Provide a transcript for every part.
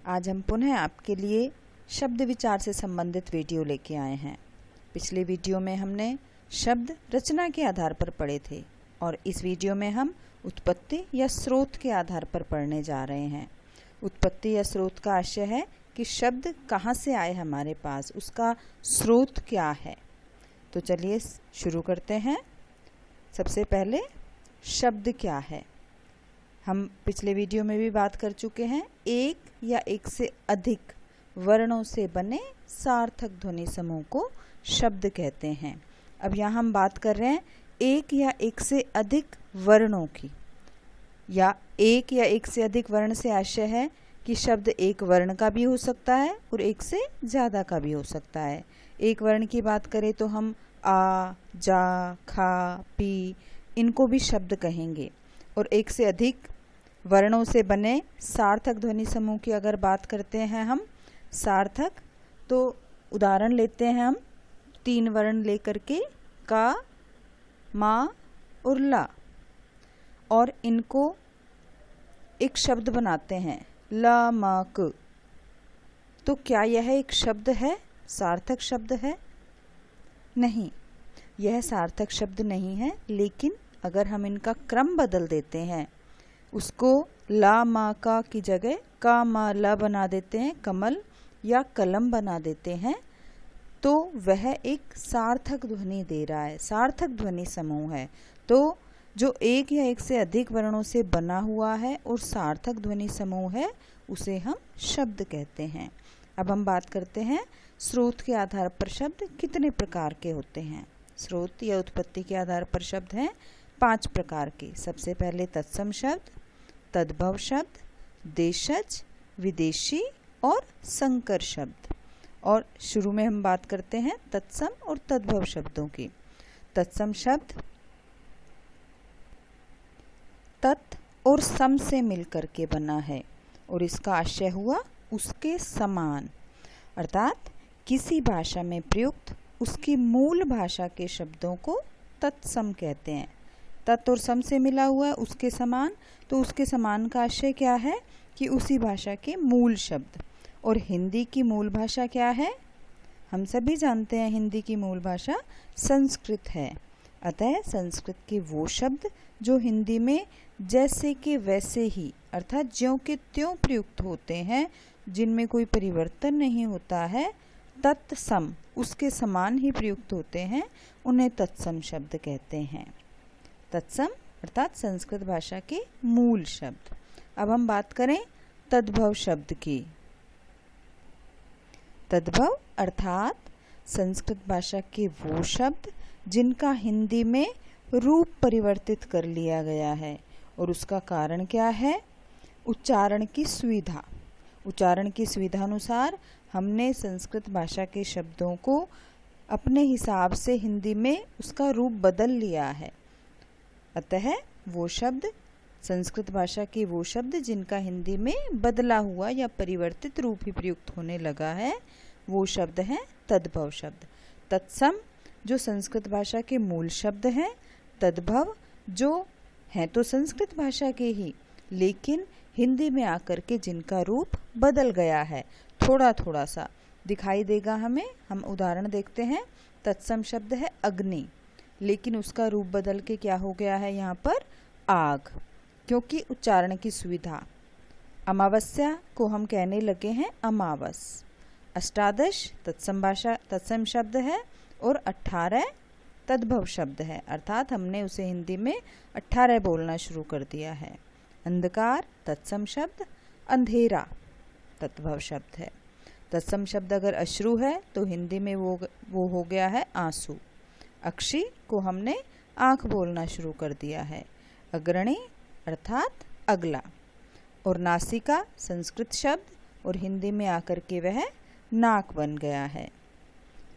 आज हम पुनः आपके लिए शब्द विचार से संबंधित वीडियो लेके आए हैं। पिछले वीडियो में हमने शब्द रचना के आधार पर पढ़े थे और इस वीडियो में हम उत्पत्ति या स्रोत के आधार पर पढ़ने जा रहे हैं। उत्पत्ति या स्रोत का आशय है कि शब्द कहाँ से आए हमारे पास, उसका स्रोत क्या है। तो चलिए शुरू करते हैं। सबसे पहले शब्द क्या है। हम पिछले वीडियो में भी बात कर चुके हैं। एक या एक से अधिक वर्णों से बने सार्थक ध्वनि समूह को शब्द कहते हैं। अब यहाँ हम बात कर रहे हैं एक या एक से अधिक वर्णों की, या एक या एक से अधिक वर्ण से आशय है कि शब्द एक वर्ण का भी हो सकता है और एक से ज़्यादा का भी हो सकता है। एक वर्ण की बात करें तो हम आ, जा, खा, पी इनको भी शब्द कहेंगे। और एक से अधिक वर्णों से बने सार्थक ध्वनि समूह की अगर बात करते हैं हम सार्थक, तो उदाहरण लेते हैं हम 3 वर्ण लेकर के का, मा और ला, और इनको एक शब्द बनाते हैं ला मा क। तो क्या यह एक शब्द है, सार्थक शब्द है? नहीं, यह सार्थक शब्द नहीं है। लेकिन अगर हम इनका क्रम बदल देते हैं, उसको ला मा का की जगह का मा ला बना देते हैं, कमल या कलम बना देते हैं, तो वह एक सार्थक ध्वनि दे रहा है, सार्थक ध्वनि समूह है। तो जो एक या एक से अधिक वर्णों से बना हुआ है और सार्थक ध्वनि समूह है, उसे हम शब्द कहते हैं। अब हम बात करते हैं स्रोत के आधार पर शब्द कितने प्रकार के होते हैं। स्रोत या उत्पत्ति के आधार पर शब्द हैं 5 प्रकार के। सबसे पहले तत्सम शब्द, तद्भव शब्द, देशज, विदेशी और संकर शब्द। और शुरू में हम बात करते हैं तत्सम और तद्भव शब्दों की। तत्सम शब्द तत् और सम से मिलकर के बना है और इसका आशय हुआ उसके समान, अर्थात किसी भाषा में प्रयुक्त उसकी मूल भाषा के शब्दों को तत्सम कहते हैं। तत् और सम से मिला हुआ है उसके समान, तो उसके समान का आशय क्या है कि उसी भाषा के मूल शब्द। और हिंदी की मूल भाषा क्या है? हम सभी जानते हैं हिंदी की मूल भाषा संस्कृत है। अतः संस्कृत के वो शब्द जो हिंदी में जैसे के वैसे ही, अर्थात ज्यों के त्यों प्रयुक्त होते हैं, जिनमें कोई परिवर्तन नहीं होता है, तत्सम उसके समान ही प्रयुक्त होते हैं, उन्हें तत्सम शब्द कहते हैं। तत्सम अर्थात संस्कृत भाषा के मूल शब्द। अब हम बात करें तद्भव शब्द की। तद्भव अर्थात संस्कृत भाषा के वो शब्द जिनका हिंदी में रूप परिवर्तित कर लिया गया है। और उसका कारण क्या है? उच्चारण की सुविधा। उच्चारण की सुविधा अनुसार हमने संस्कृत भाषा के शब्दों को अपने हिसाब से हिंदी में उसका रूप बदल लिया है। अतः वो शब्द, संस्कृत भाषा के वो शब्द जिनका हिंदी में बदला हुआ या परिवर्तित रूप ही प्रयुक्त होने लगा है, वो शब्द हैं तद्भव शब्द। तत्सम जो संस्कृत भाषा के मूल शब्द हैं, तद्भव जो हैं तो संस्कृत भाषा के ही, लेकिन हिंदी में आकर के जिनका रूप बदल गया है, थोड़ा थोड़ा सा दिखाई देगा हमें। हम उदाहरण देखते हैं। तत्सम शब्द है अग्नि, लेकिन उसका रूप बदल के क्या हो गया है यहाँ पर? आग, क्योंकि उच्चारण की सुविधा। अमावस्या को हम कहने लगे हैं अमावस। अष्टादश तत्सम शब्द है और 18 तद्भव शब्द है, अर्थात हमने उसे हिंदी में 18 बोलना शुरू कर दिया है। अंधकार तत्सम शब्द, अंधेरा तद्भव शब्द है। तत्सम शब्द अगर अश्रु है तो हिंदी में वो हो गया है आंसू। अक्षी को हमने आँख बोलना शुरू कर दिया है। अग्रणी अर्थात अगला। और नासिका संस्कृत शब्द और हिंदी में आकर के वह नाक बन गया है।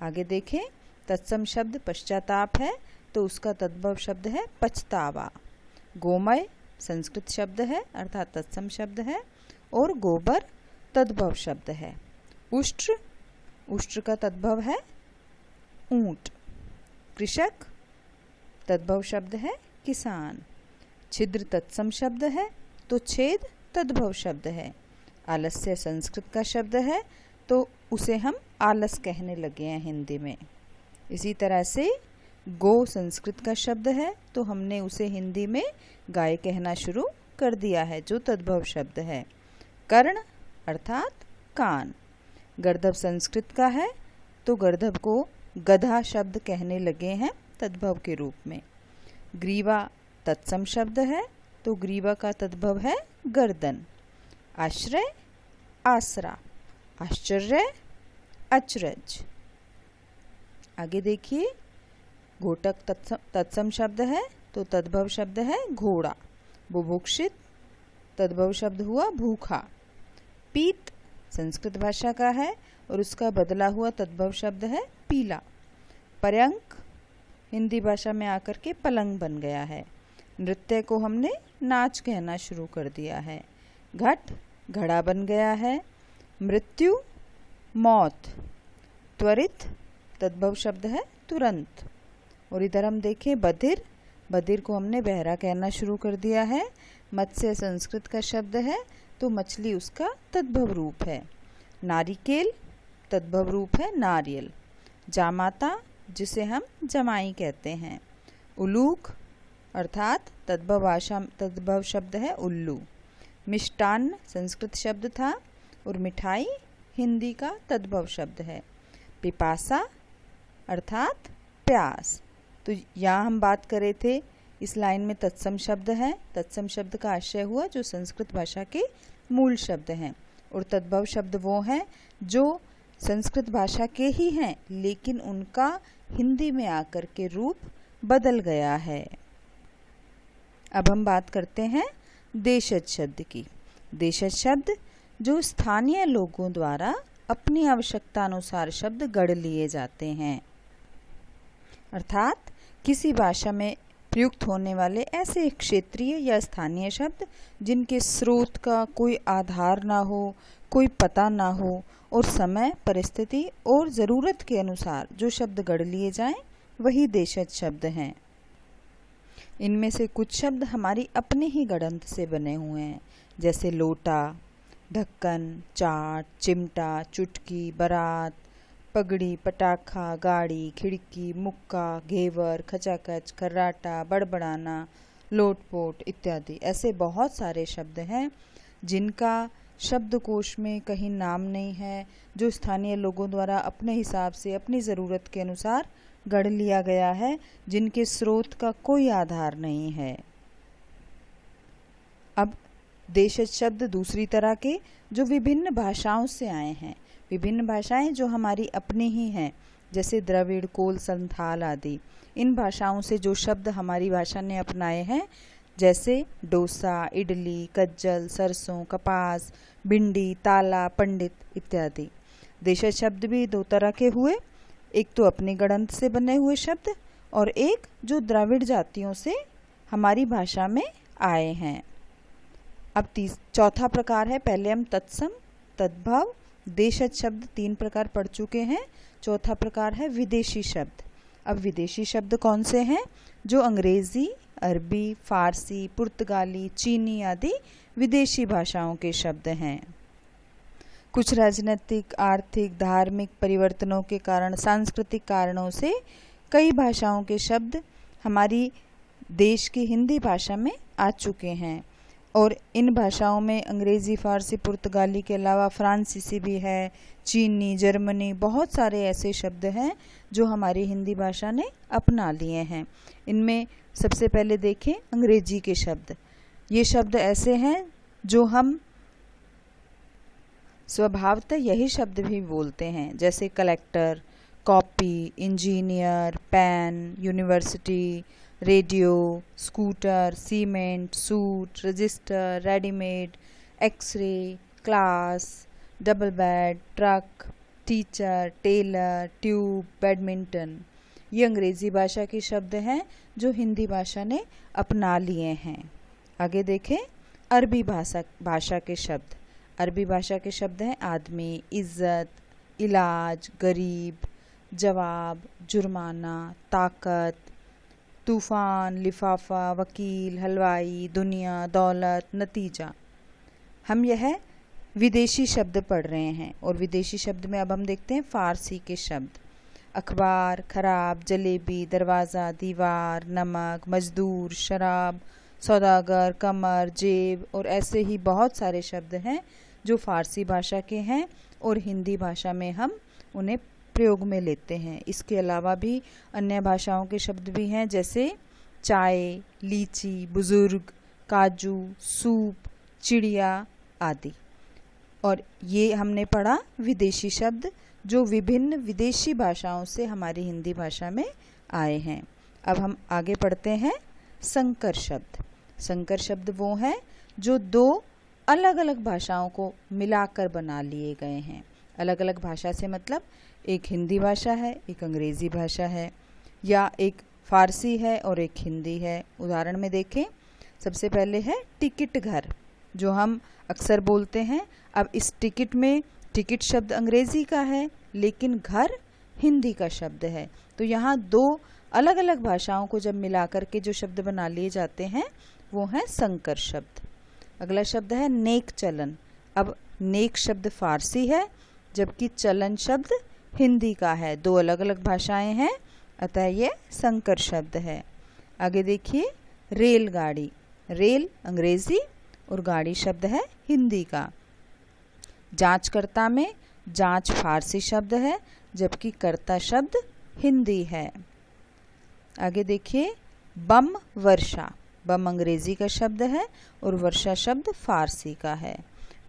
आगे देखें, तत्सम शब्द पश्चाताप है तो उसका तद्भव शब्द है पछतावा। गोमय संस्कृत शब्द है अर्थात तत्सम शब्द है, और गोबर तद्भव शब्द है। उष्ट्र का तद्भव है ऊंट। कृषक तद्भव शब्द है किसान। छिद्र तत्सम शब्द है तो छेद तद्भव शब्द है। आलस्य संस्कृत का शब्द है तो उसे हम आलस कहने लगे हैं हिंदी में। इसी तरह से गो संस्कृत का शब्द है तो हमने उसे हिंदी में गाय कहना शुरू कर दिया है, जो तद्भव शब्द है। कर्ण अर्थात कान, गर्दभ संस्कृत का है तो गर्दभ को गधा शब्द कहने लगे हैं तद्भव के रूप में। ग्रीवा तत्सम शब्द है तो ग्रीवा का तद्भव है गर्दन। आश्रय आसरा, आश्चर्य अचरज। आगे देखिए, घोटक तत्सम शब्द है तो तद्भव शब्द है घोड़ा। बुभुक्षित तद्भव शब्द हुआ भूखा। पीत संस्कृत भाषा का है और उसका बदला हुआ तद्भव शब्द है पीला। पर्यंक हिंदी भाषा में आकर के पलंग बन गया है। नृत्य को हमने नाच कहना शुरू कर दिया है। घट घड़ा बन गया है। मृत्यु मौत। त्वरित तद्भव शब्द है तुरंत। और इधर हम देखें बधिर, बधिर को हमने बहरा कहना शुरू कर दिया है। मत्स्य संस्कृत का शब्द है तो मछली उसका तद्भव रूप है। नारिकेल तद्भव रूप है नारियल। जामाता जिसे हम जमाई कहते हैं। उलूक अर्थात तद्भव शब्द है उल्लू। मिष्टान्न संस्कृत शब्द था और मिठाई हिंदी का तद्भव शब्द है। पिपासा अर्थात प्यास। तो यहाँ हम बात कर रहे थे, इस लाइन में तत्सम शब्द है। तत्सम शब्द का आशय हुआ जो संस्कृत भाषा के मूल शब्द हैं, और तद्भव शब्द वो हैं जो संस्कृत भाषा के ही हैं लेकिन उनका हिंदी में आकर के रूप बदल गया है। अब हम बात करते हैं देशज शब्द की। देशज शब्द जो स्थानीय लोगों द्वारा अपनी आवश्यकता अनुसार शब्द गढ़ लिए जाते हैं, अर्थात किसी भाषा में प्रयुक्त होने वाले ऐसे क्षेत्रीय या स्थानीय शब्द जिनके स्रोत का कोई आधार ना हो, कोई पता ना हो, और समय परिस्थिति और ज़रूरत के अनुसार जो शब्द गढ़ लिए जाएं वही देशज शब्द हैं। इनमें से कुछ शब्द हमारी अपने ही गढ़ंत से बने हुए हैं, जैसे लोटा, ढक्कन, चाट, चिमटा, चुटकी, बारात, पगड़ी, पटाखा, गाड़ी, खिड़की, मुक्का, घेवर, खचाखच, खर्राटा, बड़बड़ाना, लोटपोट इत्यादि। ऐसे बहुत सारे शब्द हैं जिनका शब्दकोश में कहीं नाम नहीं है, जो स्थानीय लोगों द्वारा अपने हिसाब से अपनी ज़रूरत के अनुसार गढ़ लिया गया है, जिनके स्रोत का कोई आधार नहीं है। अब देशज शब्द दूसरी तरह के जो विभिन्न भाषाओं से आए हैं, विभिन्न भाषाएं जो हमारी अपनी ही हैं, जैसे द्रविड़, कोल, संथाल आदि। इन भाषाओं से जो शब्द हमारी भाषा ने अपनाए हैं, जैसे डोसा, इडली, कज्जल, सरसों, कपास, भिंडी, ताला, पंडित इत्यादि। देशज शब्द भी दो तरह के हुए, एक तो अपने गढ़ंत से बने हुए शब्द और एक जो द्रविड़ जातियों से हमारी भाषा में आए हैं। अब चौथा प्रकार है, पहले हम तत्सम, तद्भव, देशज शब्द 3 प्रकार पढ़ चुके हैं। चौथा प्रकार है विदेशी शब्द। अब विदेशी शब्द कौन से हैं? जो अंग्रेजी, अरबी, फारसी, पुर्तगाली, चीनी आदि विदेशी भाषाओं के शब्द हैं। कुछ राजनीतिक, आर्थिक, धार्मिक परिवर्तनों के कारण, सांस्कृतिक कारणों से कई भाषाओं के शब्द हमारी देश की हिंदी भाषा में आ चुके हैं, और इन भाषाओं में अंग्रेज़ी, फारसी, पुर्तगाली के अलावा फ्रांसीसी भी है, चीनी, जर्मनी, बहुत सारे ऐसे शब्द हैं जो हमारी हिंदी भाषा ने अपना लिए हैं। इनमें सबसे पहले देखें अंग्रेजी के शब्द। ये शब्द ऐसे हैं जो हम स्वभावतः यही शब्द भी बोलते हैं, जैसे collector, copy, engineer, pen, university, radio, scooter, cement, suit, register, readymade, x ray, class, double bed, truck, teacher, tailor, tube, badminton. ये अंग्रेज़ी भाषा के शब्द हैं जो हिंदी भाषा ने अपना लिए हैं। आगे देखें अरबी भाषा के शब्द। अरबी भाषा के शब्द हैं आदमी, इज़्ज़त, इलाज, गरीब, जवाब, जुर्माना, ताकत, तूफ़ान, लिफाफा, वकील, हलवाई, दुनिया, दौलत, नतीजा। हम यह विदेशी शब्द पढ़ रहे हैं और विदेशी शब्द में अब हम देखते हैं फारसी के शब्द। अखबार, खराब, जलेबी, दरवाज़ा, दीवार, नमक, मजदूर, शराब, सौदागर, कमर, जेब और ऐसे ही बहुत सारे शब्द हैं जो फारसी भाषा के हैं और हिंदी भाषा में हम उन्हें प्रयोग में लेते हैं। इसके अलावा भी अन्य भाषाओं के शब्द भी हैं, जैसे चाय, लीची, बुजुर्ग, काजू, सूप, चिड़िया आदि। और ये हमने पढ़ा विदेशी शब्द जो विभिन्न विदेशी भाषाओं से हमारी हिंदी भाषा में आए हैं। अब हम आगे पढ़ते हैं संकर शब्द। संकर शब्द वो हैं जो दो अलग अलग भाषाओं को मिलाकर बना लिए गए हैं। अलग अलग भाषा से मतलब एक हिंदी भाषा है, एक अंग्रेज़ी भाषा है, या एक फारसी है और एक हिंदी है। उदाहरण में देखें, सबसे पहले है टिकट घर, जो हम अक्सर बोलते हैं। अब इस टिकट में टिकट शब्द अंग्रेज़ी का है लेकिन घर हिंदी का शब्द है। तो यहाँ दो अलग अलग भाषाओं को जब मिलाकर के जो शब्द बना लिए जाते हैं वो हैं संकर शब्द। अगला शब्द है नेक चलन। अब नेक शब्द फारसी है जबकि चलन शब्द हिंदी का है। दो अलग अलग भाषाएं हैं, अतः ये संकर शब्द है। आगे देखिए रेलगाड़ी। रेल अंग्रेज़ी और गाड़ी शब्द है हिंदी का। जांचकर्ता में जांच फारसी शब्द है जबकि कर्ता शब्द हिंदी है। आगे देखिए बम वर्षा। बम अंग्रेज़ी का शब्द है और वर्षा शब्द फारसी का है।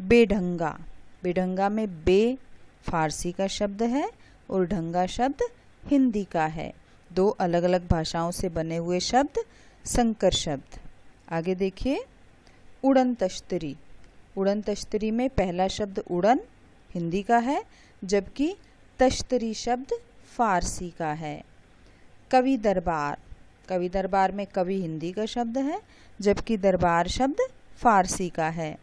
बेढंगा। बेढंगा में बे फारसी का शब्द है और ढंगा शब्द हिंदी का है। दो अलग अलग भाषाओं से बने हुए शब्द संकर शब्द। आगे देखिए उड़न तश्तरी। उड़न तश्तरी में पहला शब्द उड़न हिंदी का है जबकि तश्तरी शब्द फारसी का है। कवि दरबार। कवि दरबार में कवि हिंदी का शब्द है जबकि दरबार शब्द फारसी का है।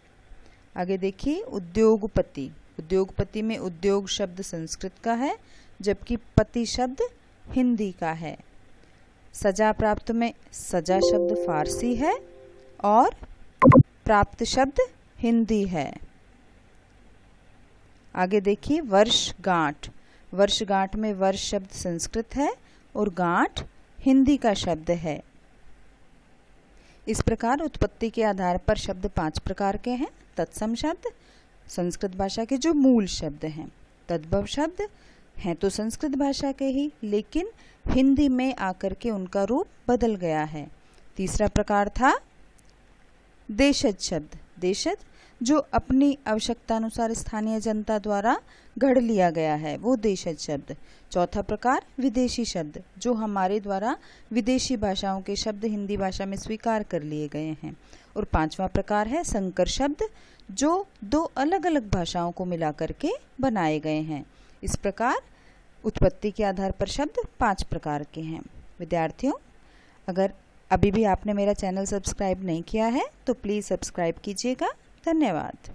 आगे देखिए उद्योगपति। उद्योगपति में उद्योग शब्द संस्कृत का है जबकि पति शब्द हिंदी का है। सजा प्राप्त में सजा शब्द फारसी है और प्राप्त शब्द हिंदी है। आगे देखिए वर्षगांठ। वर्षगांठ में वर्ष शब्द संस्कृत है और गांठ हिंदी का शब्द है। इस प्रकार उत्पत्ति के आधार पर शब्द 5 प्रकार के हैं। तत्सम शब्द संस्कृत भाषा के जो मूल शब्द हैं। तद्भव शब्द हैं तो संस्कृत भाषा के ही लेकिन हिंदी में आकर के उनका रूप बदल गया है। तीसरा प्रकार था देशज शब्द। देशज जो अपनी आवश्यकता अनुसार स्थानीय जनता द्वारा गढ़ लिया गया है वो देशज शब्द। चौथा प्रकार विदेशी शब्द जो हमारे द्वारा विदेशी भाषाओं के शब्द हिंदी भाषा में स्वीकार कर लिए गए हैं। और पांचवा प्रकार है संकर शब्द जो दो अलग अलग भाषाओं को मिलाकर के बनाए गए हैं। इस प्रकार उत्पत्ति के आधार पर शब्द 5 प्रकार के हैं। विद्यार्थियों, अगर अभी भी आपने मेरा चैनल सब्सक्राइब नहीं किया है तो प्लीज़ सब्सक्राइब कीजिएगा। धन्यवाद।